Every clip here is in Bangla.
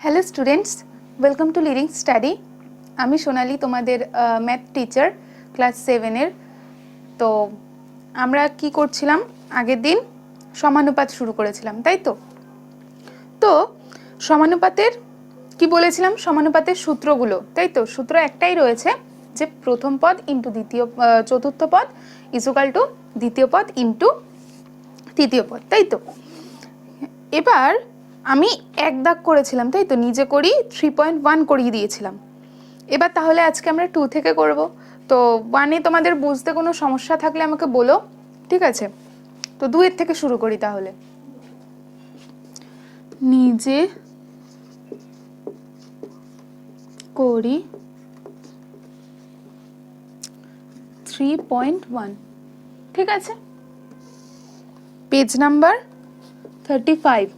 Hello students, welcome to leading study. আমি সোনালি, তোমাদের ম্যাথ টিচার ক্লাস 7-এর। তো আমরা কি করছিলাম, আগের দিন সমানুপাত শুরু করেছিলাম, তাই তো? তো সমানুপাতের কি বলেছিলাম, সমানুপাতের সূত্রগুলো, তাই তো? সূত্র একটাই রয়েছে যে প্রথম পদ ইন্টু চতুর্থ পদ ইজুকাল টু দ্বিতীয় পদ ইন্টু তৃতীয় পদ, তাই তো? এবার আমি এক দাগ করেছিলাম, তাই তো? নিজে করি 3.1 করিয়ে দিয়েছিলাম। এবার তাহলে আজকে আমরা 2 থেকে করব। তো 1-এ তোমাদের বুঝতে কোনো সমস্যা থাকলে আমাকে বলো, ঠিক আছে? তো 2-এর থেকে শুরু করি তাহলে। নিজে করি 3.1, ঠিক আছে? Page number 35।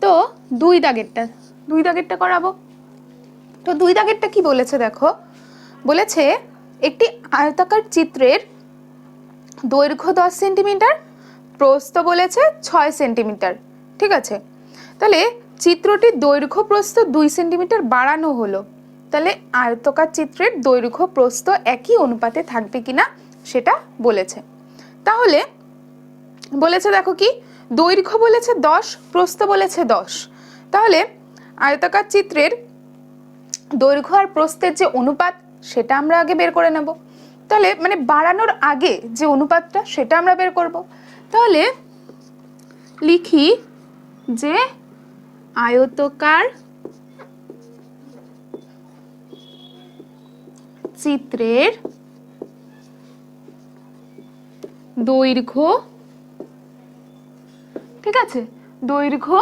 তো দুই দাগেরটা করাবো। তো দুই দাগেরটা কি বলেছে দেখো, বলেছে একটি আয়তাকার চিত্রের দৈর্ঘ্য 10 সেন্টিমিটার, প্রস্থ বলেছে 6 সেন্টিমিটার, ঠিক আছে? তাহলে চিত্রটির দৈর্ঘ্য প্রস্থ 2 সেন্টিমিটার বাড়ানো হলো, তাহলে আয়তাকার চিত্রের দৈর্ঘ্য প্রস্থ একই অনুপাতে থাকবে কিনা সেটা বলেছে। তাহলে বলেছে দেখো কি, দৈর্ঘ্য বলেছে 10, প্রস্থ বলেছে 10। তাহলে আয়তাকার চিত্রের দৈর্ঘ্য আর প্রস্থের যে অনুপাত সেটা আমরা আগে বের করে নেব। তাহলে মানে বাড়ানোর আগে যে অনুপাতটা সেটা আমরা বের করব। তাহলে লিখি যে আয়তাকার চিত্রের দৈর্ঘ্য, ঠিক আছে, দৈর্ঘ্য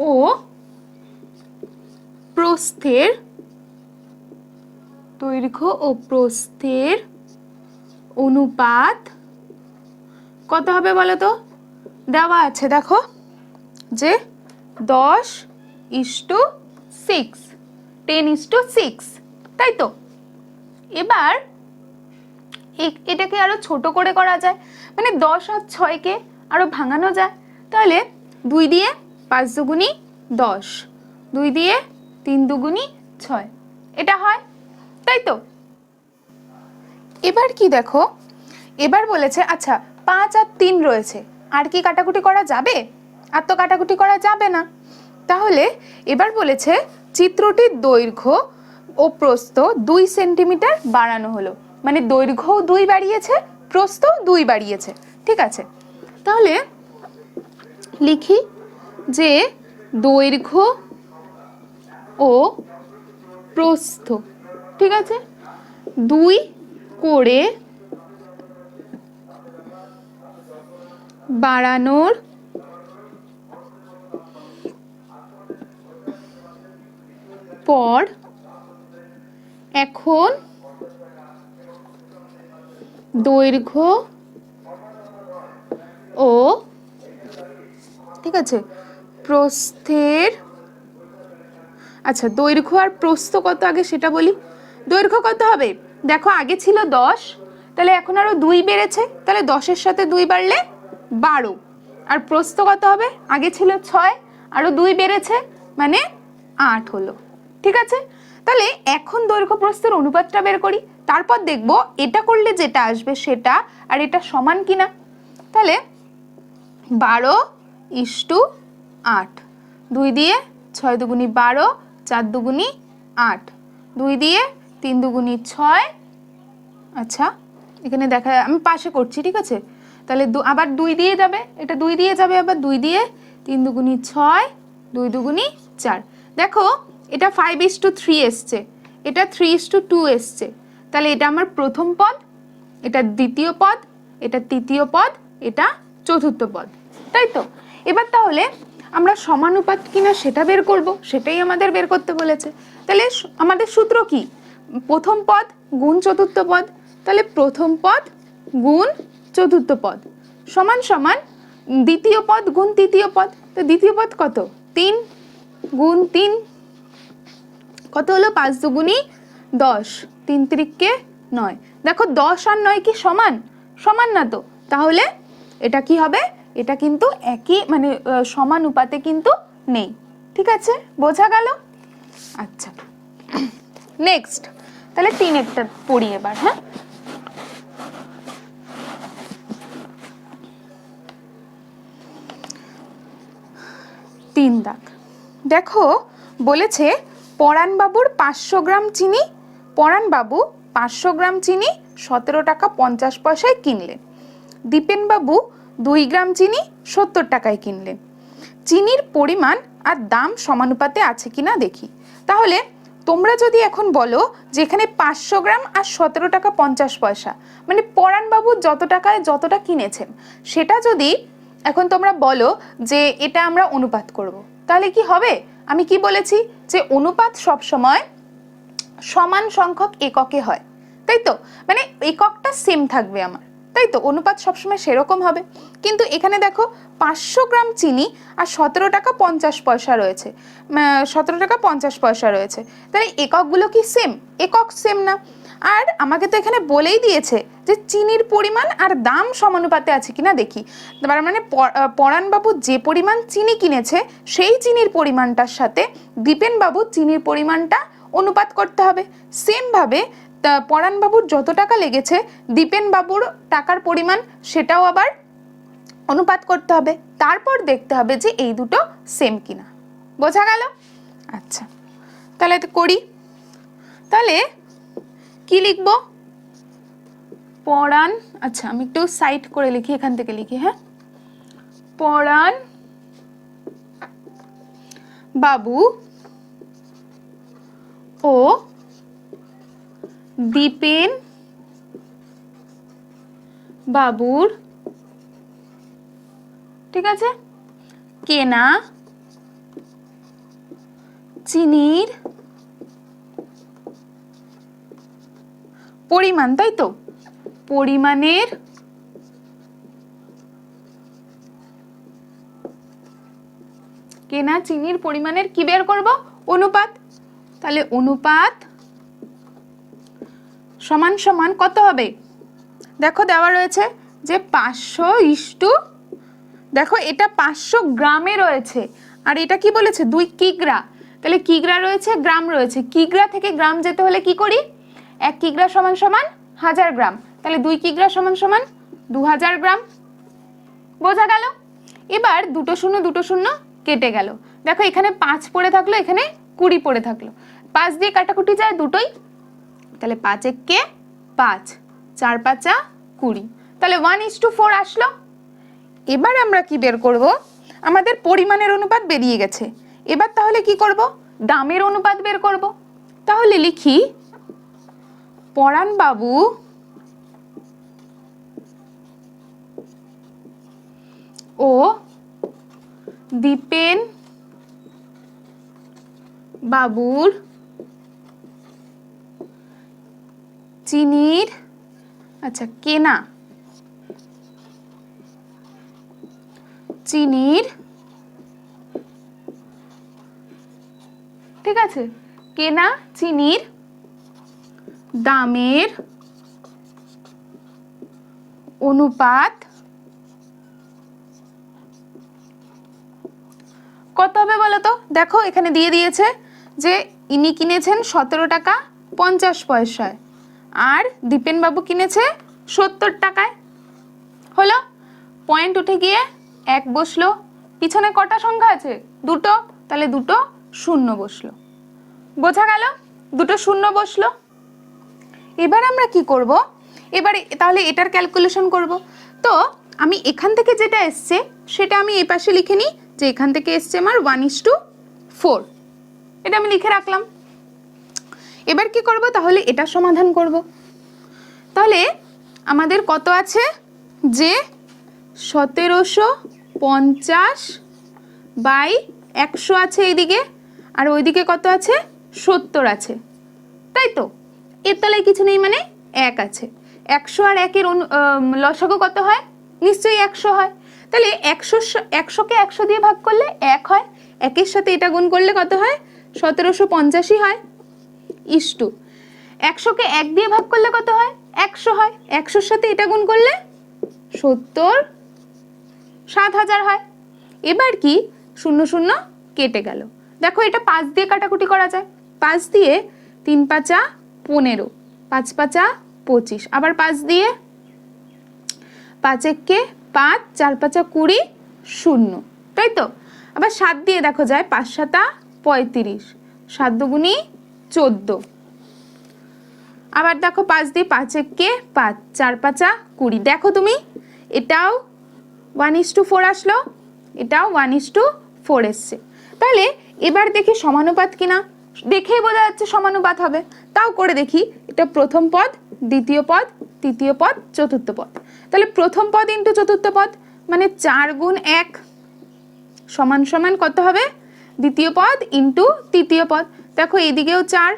ও প্রস্থের অনুপাত কত হবে বলো তো? দেওয়া আছে দেখো যে 10:6, 10:6, তাই তো? এবার এটাকে আরো ছোট করে করা যায়, মানে 10 আর 6-কে আরো ভাঙানো যায়। তাহলে 2 দিয়ে 5 দুগুণী 10, 2 দিয়ে 3 দুগুণী 6, এটা হয়, তাই তো? এবার কি দেখো, এবার বলেছে আচ্ছা 5 আর 3 রয়েছে, আর কি কাটাকুটি করা যাবে? আর তো কাটাকুটি করা যাবে না। তাহলে এবার বলেছে চিত্রটির দৈর্ঘ্য ও প্রস্থ 2 সেন্টিমিটার বাড়ানো হলো, মানে দৈর্ঘ্যও 2 বাড়িয়েছে, প্রস্থও 2 বাড়িয়েছে, ঠিক আছে? তাহলে লিখি যে দৈর্ঘ্য ও প্রস্থ, ঠিক আছে, 2 করে বাড়ানোর পর এখন দৈর্ঘ্য ও, ঠিক আছে, প্রস্থের, আচ্ছা দৈর্ঘ্য আর প্রস্থ কত আগে সেটা বলি। দৈর্ঘ্য কত হবে দেখো, আগে ছিল 10, তাহলে এখন আরো 2 বেড়েছে, তাহলে 10-এর সাথে 2 বাড়লে 12। আর প্রস্থ কত হবে, আগে ছিল 6, আরো 2 বেড়েছে মানে 8 হলো, ঠিক আছে? তাহলে এখন দৈর্ঘ্য প্রস্থের অনুপাতটা বের করি, তারপর দেখব এটা করলে যেটা আসবে সেটা আর এটা সমান কিনা। তাহলে 12:8, 2 দিয়ে 6 দুগুণী 12, 4 দুগুণী 8, 2 দিয়ে 3 দুগুণী 6, আচ্ছা এখানে দেখা আমি পাশে করছি, ঠিক আছে? তাহলে আবার 2 দিয়ে যাবে, এটা 2 দিয়ে যাবে, আবার 2 দিয়ে 3 দুগুণী 6, 2 দুগুণী 4। দেখো এটা 5:3 এসছে, এটা 3:2 এসছে। তাহলে এটা আমার প্রথম পদ, এটা দ্বিতীয় পদ, এটা তৃতীয় পদ, এটা চতুর্থ পদ, তাই তো? এবার তাহলে আমরা সমানুপাত কিনা সেটা বের করব, সেটাই আমাদের বের করতে বলেছে। তাহলে আমাদের সূত্র কি, প্রথম পদ গুণ চতুর্থ পদ। তাহলে প্রথম পদ গুণ চতুর্থ পদ সমান সমান দ্বিতীয় পদ গুণ তৃতীয় পদ। তো দ্বিতীয় পদ কত, 3 গুণ 3 কত হলো, 5 দুগুণী 10, 3 × 9। দেখো 10 আর 9 কি সমান? সমান না তো, তাহলে এটা কি হবে, এটা কিন্তু একই মানে সমানুপাতে কিন্তু নেই। ঠিক আছে, বোঝা গেল? আচ্ছা, নেক্সট তাহলে 3-এরটা পড়ি এবার। হ্যাঁ, 3 দাগ। দেখো বলেছে পরাণবাবুর 500 গ্রাম চিনি, পরাণবাবু 500 গ্রাম চিনি 17 টাকা 50 পয়সায় কিনলেন। দীপেনবাবু 2 গ্রাম চিনি 70 টাকায় কিনলেন। চিনির পরিমাণ আর দাম সমানুপাতে আছে কিনা দেখি। তাহলে তোমরা যদি এখন বলো যে এখানে 500 গ্রাম আর 17 টাকা 50 পয়সা, মানে পরাণবাবু যত টাকায় যতটা কিনেছেন সেটা যদি এখন তোমরা বলো যে এটা আমরা অনুপাত করব, তাহলে কি হবে? আমি কি বলেছি যে অনুপাত সব সময় সমান সংখ্যক এককে হয়, তাই তো? মানে এককটা সেম থাকবে আমার, তাই তো? অনুপাত সবসময় সেরকম হবে। কিন্তু এখানে দেখো 500 গ্রাম চিনি আর 17 টাকা 50 পয়সা রয়েছে, 17 টাকা 50 পয়সা রয়েছে, তাহলে এককগুলো কি সেম? একক সেম না। আর আমাকে তো এখানে বলেই দিয়েছে যে চিনির পরিমাণ আর দাম সমানুপাতে আছে কিনা দেখি। তার মানে পরাণবাবু যে পরিমাণ চিনি কিনেছে সেই চিনির পরিমাণটার সাথে দীপেনবাবুর চিনির পরিমাণটা অনুপাত করতে হবে। সেমভাবে পরাণবাবুর যত টাকা লেগেছে দীপেনবাবুর টাকার পরিমাণ সেটাও আবার অনুপাত করতে হবে। তারপর দেখতে হবে যে এই দুটো সেম কিনা। বোঝা গেল? আচ্ছা, তাহলে করি। তাহলে কি লিখব? পরাণ, আচ্ছা আমি একটু সাইড করে লিখি, এখান থেকে লিখি। হ্যাঁ, পরাণ বাবু ও দীপেন বাবুর, ঠিক আছে, কেনা চিনির পরিমাণ, তাই তো? পরিমাণের কেনা চিনির পরিমাণের কি বের করব? অনুপাত। তাহলে অনুপাত সমান সমান কত হবে? দেখো দেওয়া রয়েছে যে 500 দেখো এটা 500 গ্রামে রয়েছে, আর এটা কি বলেছে? 2 কিগ্রা। তাহলে কিগ্রা রয়েছে, গ্রাম রয়েছে, কিগ্রা থেকে গ্রাম যেতে হলে কি করি? 1 কিগ্রা সমান সমান 1000 গ্রাম, তাহলে 2 কিগ্রা সমান সমান 2000 গ্রাম। বোঝা গেল? এবার 2 শূন্য 2 শূন্য কেটে গেল। দেখো এখানে 5 পড়ে থাকলো, এখানে 20 পড়ে থাকলো, 5 দিয়ে কাটাকুটি যায় দুটোই, তাহলে 5 একে 5, 4 5 20, তাহলে 1:4 আসলো। এবার আমরা কি বের করব? আমাদের পরিমাণের অনুপাত বেরিয়ে গেছে, এবার তাহলে কি করব? দামের অনুপাত বের করব। তাহলে লিখি পরাণবাবু ও দীপেন বাবুর চিনির, আচ্ছা কেনা চিনির, ঠিক আছে, কেনা চিনির দামের অনুপাত কত হবে বলো তো? দেখো এখানে দিয়ে দিয়েছে যে ইনি কিনেছেন 17 টাকা 50 পয়সায় আর দীপেনবাবু কিনেছে 70 টাকায়। হলো, পয়েন্ট উঠে গিয়ে 1 বসলো। পিছনে কটা সংখ্যা আছে? 2টো, তাহলে 2 শূন্য বসলো। বোঝা গেল? 2 শূন্য বসলো। এবার আমরা কি করব? এবার তাহলে এটার ক্যালকুলেশন করব। তো আমি এখান থেকে যেটা এসছে সেটা আমি এই পাশে লিখে নিই যে এখান থেকে এসছে আমার 1:4, এটা আমি লিখে রাখলাম। এবার কি করব? তাহলে এটা সমাধান করব। তাহলে আমাদের কত আছে? যে 1750/100 আছে এইদিকে, আর ওইদিকে কত আছে? 70 আছে, তাই তো? এর তলায় কিছু নেই, মানে 1 আছে। 100 আর 1-এর লসাগু কত হয়? নিশ্চয়ই 100 হয়। তাহলে 100কে 100 দিয়ে ভাগ করলে 1 হয়, 1-এর সাথে এটা গুণ করলে কত হয়? 1750 হয়। ইস্টু 100কে 1 দিয়ে ভাগ করলে কত হয়? 100 হয়, 100-র সাথে এটা গুণ করলে 70 7000 হয়। এবার কি 0 0 কেটে গেল। দেখো এটা 5 দিয়ে কাটাকুটি করা যায়। 5 দিয়ে 3 পাঁচা 15, 5 পাঁচা 25, আবার 5 দিয়ে 5 একে 5, 4 পাঁচা 20, 0, তাই তো? আবার 7 দিয়ে দেখো যায় 5 সাতা 35, 7 দুগুনি 14, আবার দেখো 5 দিয়ে 5 একে 5, 4 পাঁচা 20। দেখো তুমি এটাও 1:4 আসলো, এটাও 1:4 এসছে। তাহলে এবার দেখি সমানুপাত কিনা, দেখেই বোঝা যাচ্ছে সমানুপাত হবে। তাও করে দেখি, এটা প্রথম পদ, দ্বিতীয় পদ, তৃতীয় পদ, চতুর্থ পদ। তাহলে প্রথম পদ ইন্টু চতুর্থ পদ মানে 4 গুণ 1 সমান সমান কত হবে? দ্বিতীয় পদ ইন্টু তৃতীয় পদ। দেখো এদিকেও 4,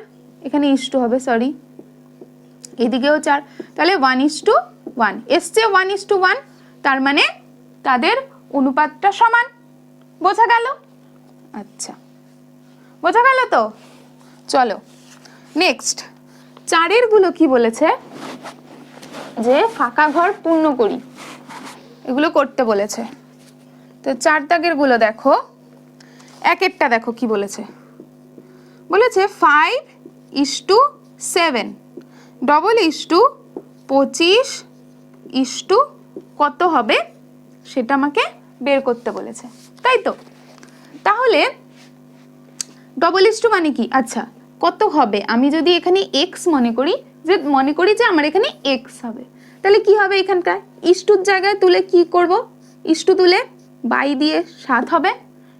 এখানে ইস্টু হবে, সরি, এদিকেও 4, তাহলে 1:1 এসছে 1:1, তার মানে তাদের অনুপাতটা সমান। বোঝা গেল? আচ্ছা, বোঝা গেল তো? চলো নেক্সট 4 গুলো কি বলেছে, যে ফাঁকা ঘর পূর্ণ করি, এগুলো করতে বলেছে। তো 4 দাগের গুলো দেখো, একেরটা দেখো কি বলেছে, বলেছে 5:7 ডবল ইস্টু 25 কত হবে সেটা আমাকে বের করতে বলেছে, তাই তো? তাহলে ডবল ইস্টু মানে কি? আচ্ছা, কত হবে? আমি যদি এখানে এক্স মনে করি যে আমার এখানে এক্স হবে, তাহলে কি হবে? এখানকার ইস্টুর জায়গায় তুলে কি করব? ইস্টু তুলে বাই দিয়ে 7 হবে,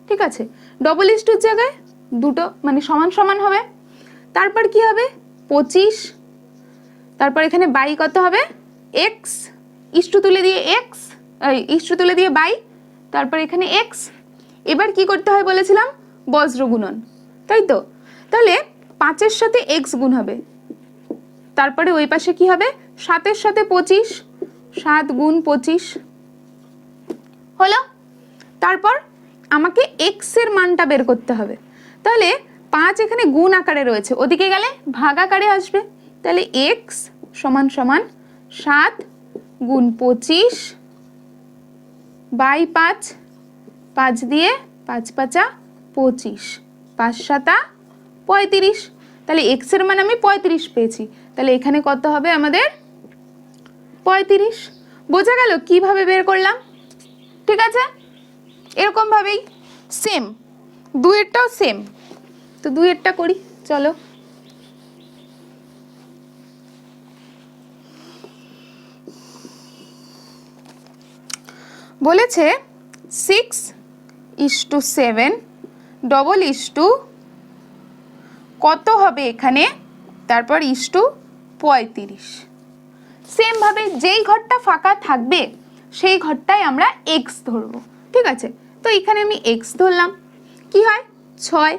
ঠিক আছে? ডবল ইস্টুর জায়গায় দুটো মানে সমান সমান হবে। তারপর কি হবে? 25, তারপর এখানে বাই কত হবে? এক্স, ইস্টু তুলে দিয়ে এক্স, ইস্টু তুলে দিয়ে বাই, তারপর এখানে এক্স। এবার কি করতে হয় বলেছিলাম? বজ্র গুণন, তাই তো? তাহলে 5-এর সাথে এক্স গুণ হবে, তারপরে ওই পাশে কি হবে? 7-এর সাথে 25, 7 গুণ 25 হলো। তারপর আমাকে এক্স এর মানটা বের করতে হবে। তাহলে 5 এখানে গুণ আকারে রয়েছে, ওদিকে গেলে ভাগ আকারে আসবে। তাহলে এক্স সমান সমান 7 গুণ 25 বাই 5, 5 দিয়ে 5 পাঁচা 25, 5 সাতা 35। তাহলে এক্স এর মান আমি 35 পেয়েছি, তাহলে এখানে কত হবে আমাদের? 35। বোঝা গেল কিভাবে বের করলাম? ঠিক আছে, এরকম ভাবেই সেম, 2-এরটাও সেম। তো 2-এরটা করি, চলো। বলেছে 6:7 ডবল ইস্টু কত হবে এখানে, তারপর ইস্টু 35। সেম ভাবে যেই ঘরটা ফাঁকা থাকবে সেই ঘরটাই আমরা এক্স ধরবো, ঠিক আছে? তো এখানে আমি এক্স ধরলাম, কি হয়? 6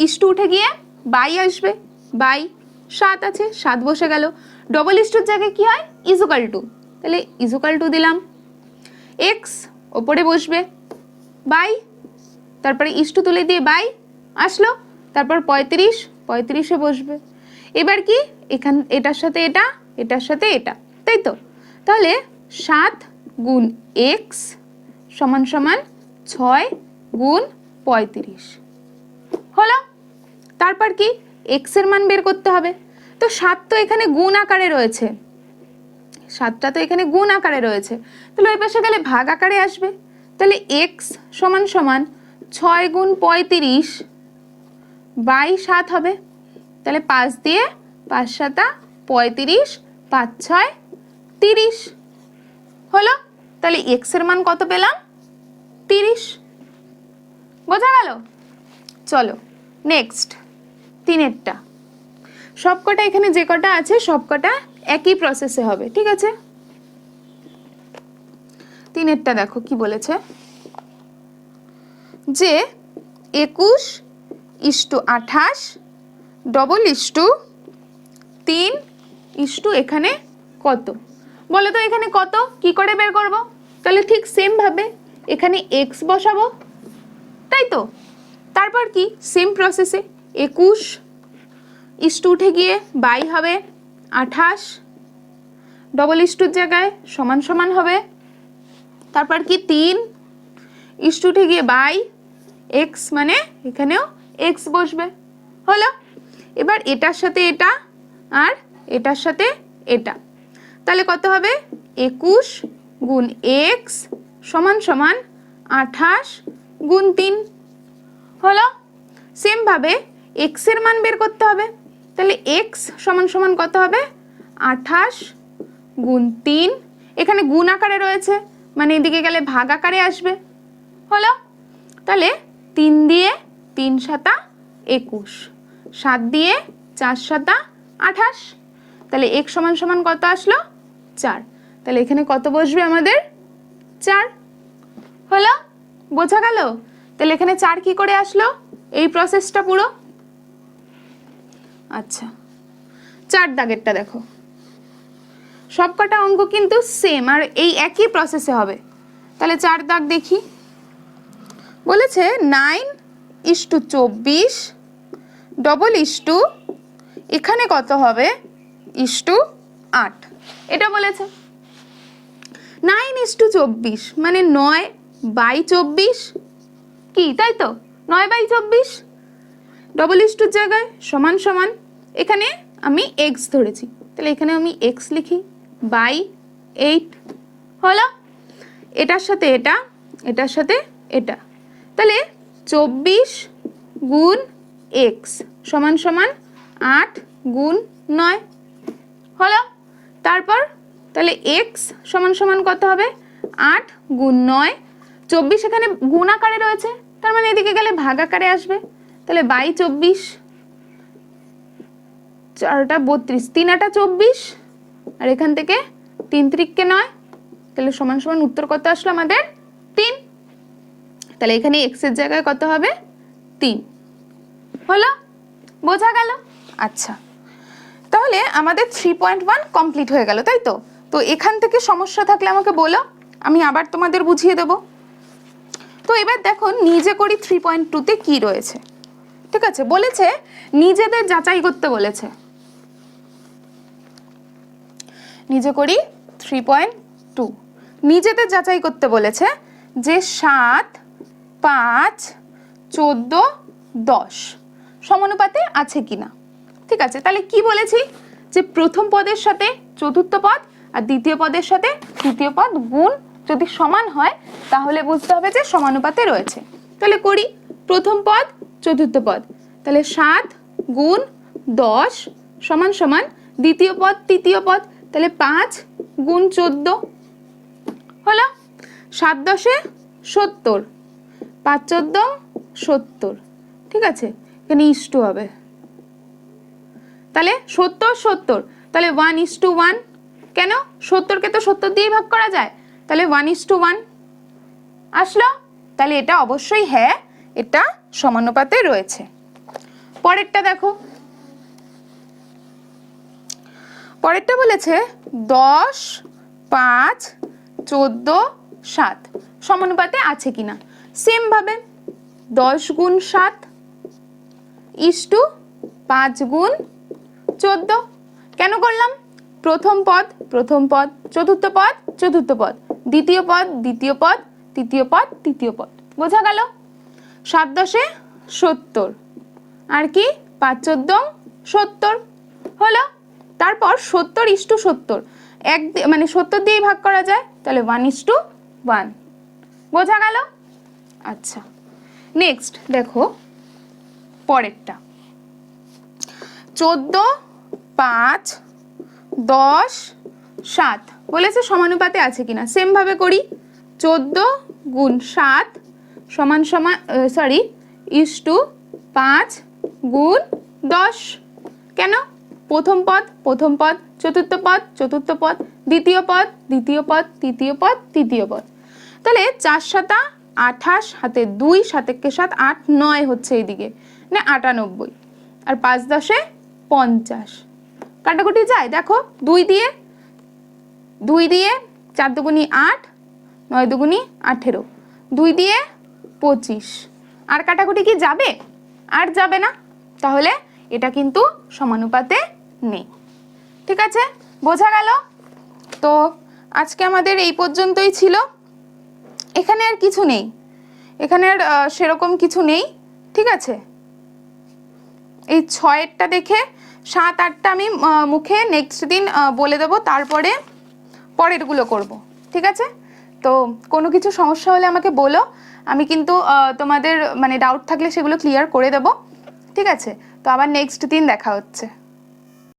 ইস্টু উঠে গিয়ে বাই আসবে, বাই 7 আছে, 7 বসে গেল। ডবল ইস্টুর জায়গায় কি হয়? ইজুকাল টু, তাহলে ইজুকাল টু দিলাম, এক্স ওপরে বসবে, বাই, তারপরে ইস্টু তুলে দিয়ে বাই আসলো, তারপর 35-এ বসবে। এবার কি এটার সাথে এটা, এটার সাথে এটা, তাই তো? তাহলে 7 গুণ এক্স সমান সমান 6 গুণ 35 হলো। তারপর কি? এক্স এর মান বের করতে হবে। তো 7 তো এখানে গুণ আকারে রয়েছে, 7টা তো এখানে গুণ আকারে রয়েছে, তাহলে ওই পাশে গেলে ভাগ আকারে আসবে। তাহলে এক্স সমান সমান 6 গুণ 35 বাই 7 হবে। তাহলে 5 দিয়ে 5 সাতা 35, 5 6 30 হলো। তাহলে এক্স এর মান কত পেলাম? 30। বোঝা গেল? চলো নেক্সট 3-এরটা। সবকটা এখানে যে কটা আছে সবকটা একই প্রসেসে হবে, ঠিক আছে? 3-এরটা দেখো কি বলেছে, যে 21:28 ডবল ইস্টু 3 এখানে কত বলো তো? এখানে কত কি করে বের করব? তাহলে ঠিক সেম ভাবে এখানে এক্স বসাবো, তাই তো? তারপর কি সেম প্রসেসে 21 উঠে গিয়ে বাই হবে 28, ডবল ইস্টুর জায়গায় সমান সমান হবে, তারপর কি 3 উঠে গিয়ে বাই এক্স মানে এখানেও এক্স বসবে। হলো, এবার এটার সাথে এটা আর এটার সাথে এটা, তাহলে কত হবে 21 গুণ এক্স সমান সমান 28 গুণ 3। হলো, সেমভাবে এক্স এর মান বের করতে হবে, তাহলে এক্স সমান সমান কত হবে 28 গুণ 3, এখানে গুণ আকারে রয়েছে মানে এদিকে গেলে ভাগ আকারে আসবে। হলো, তাহলে 3 দিয়ে 3 সাতা 21, 7 দিয়ে 4 সাতা 28, তাহলে এক্স সমান সমান কত আসলো 4, তাহলে এখানে কত বসবে আমাদের 4। হলো, বোঝা গেল? তাহলে এখানে 4 কি করে আসলো, এই প্রসেসটা পুরো। আচ্ছা, 4 দাগেরটা দেখো, সবকটা অঙ্ক কিন্তু সেম আর এই একই প্রসেসে হবে। তাহলে 4 দাগ দেখি, বলেছে 9:24 ডবল ইস্টু এখানে কত হবে 8, এটা বলেছে। 9:24 মানে 9/24 কি, তাই তো 9/24 ডবল ইস্টুর জায়গায় সমান সমান, এখানে আমি এক্স ধরেছি, তাহলে এখানে আমি এক্স লিখি বাই 8। হলো, এটার সাথে এটা, এটার সাথে এটা, তাহলে 24 গুণ এক্স সমান সমান 8 গুণ 9। হলো, তারপর তাহলে এক্স সমান সমান কত হবে 8 গুণ 9, 24 এখানে গুণ আকারে রয়েছে তার মানে এদিকে গেলে ভাগ আকারে আসবে, তাহলে বাই 24, 4টা 32, 3 আটা 24 আর এখান থেকে 3 3কে 9, তাহলে সমান সমান উত্তর কত আসলো আমাদের 3। তাহলে এখানে এক্স এর জায়গায় কত হবে 3। হলো, বোঝা গেল? আচ্ছা, তাহলে আমাদের 3.1 কমপ্লিট হয়ে গেল, তাই তো? তো এখান থেকে সমস্যা থাকলে আমাকে বলো, আমি আবার তোমাদের বুঝিয়ে দেব। তো এবার দেখো নিজে করি 3.2 তে কি রয়েছে। ঠিক আছে, বলেছে নিজেদের যাচাই করতে বলেছে। নিজে করি 3.2 নিজেদের যাচাই করতে বলেছে যে 7, 5, 14, 10 সমানুপাতে আছে কিনা। ঠিক আছে, তাহলে কি বলেছি যে প্রথম পদের সাথে চতুর্থ পদ আর দ্বিতীয় পদের সাথে তৃতীয় পদ গুণ যদি সমান হয় তাহলে বুঝতে হবে যে সমানুপাতে রয়েছে। তাহলে করি প্রথম পদ চতুর্থ পদ, তাহলে 7 গুণ 10 সমান সমান দ্বিতীয় পদ তৃতীয় পদ, তাহলে 5 গুণ 14। হলো, 7 10 70, 5 14 70। ঠিক আছে, এখানে ইস্টু হবে, তাহলে 70 70, তাহলে 1:1, কেন 70কে তো 70 দিয়ে ভাগ করা যায়, তাহলে 1:1 আসলো। তাহলে এটা অবশ্যই হ্যাঁ, এটা সমানুপাতে রয়েছে। পরেরটা দেখো, পরেরটা বলেছে 10, 5, 14, 7 সমানুপাতে আছে কিনা। সেম ভাবে 10 গুণ 7 ইস্টু 5 গুণ 14 কেন করলাম, প্রথম পদ প্রথম পদ, চতুর্থ পদ চতুর্থ পদ, দ্বিতীয় পদ দ্বিতীয় পদ, তৃতীয় পদ তৃতীয় পদ। বোঝা গেল? 7 10 70 আর কি 5 14 70 হলো। তারপর 70:70 এক মানে 70 দিয়েই ভাগ করা যায়, তাহলে 1:1। বোঝা গেল? আচ্ছা, নেক্সট দেখো পরেরটা 14, 5, 10, 7 বলেছে সমানুপাতে আছে কিনা। সেম ভাবে করি 14 গুণ 7 সমান সমান ইস্টু 5 গুণ 10। কেন, প্রথম পদ প্রথম পদ, চতুর্থ পদ চতুর্থ পদ, দ্বিতীয় পদ দ্বিতীয় পদ, তৃতীয় পদ তৃতীয় পদ। তাহলে 4 7 28, হাতে 2, 7 1 7 8 9 হচ্ছে এইদিকে না 98, আর 5 10 50। কাটাকুটি যায়, দেখো 2 দিয়ে 4 দুগুনি 8, 9 দুগুনি 18, 2 দিয়ে 25। আর কাটাকুটি কি যাবে? আর যাবে না, তাহলে এটা কিন্তু সমানুপাতে নেই। ঠিক আছে, বোঝা গেল? তো আজকে আমাদের এই পর্যন্তই ছিল, এখানে আর কিছু নেই। এখানে আর সেরকম কিছু নেই, ঠিক আছে। এই 6-এরটা দেখে 7-8টা আমি মুখে নেক্সট দিন বলে দেবো, তারপরে পরেরগুলো করব, ঠিক আছে। তো কোনো কিছু সমস্যা হলে আমাকে বলো, আমি কিন্তু তোমাদের মানে ডাউট থাকলে সেগুলো ক্লিয়ার করে দেবো, ঠিক আছে। তো আবার নেক্সট দিন দেখা হচ্ছে।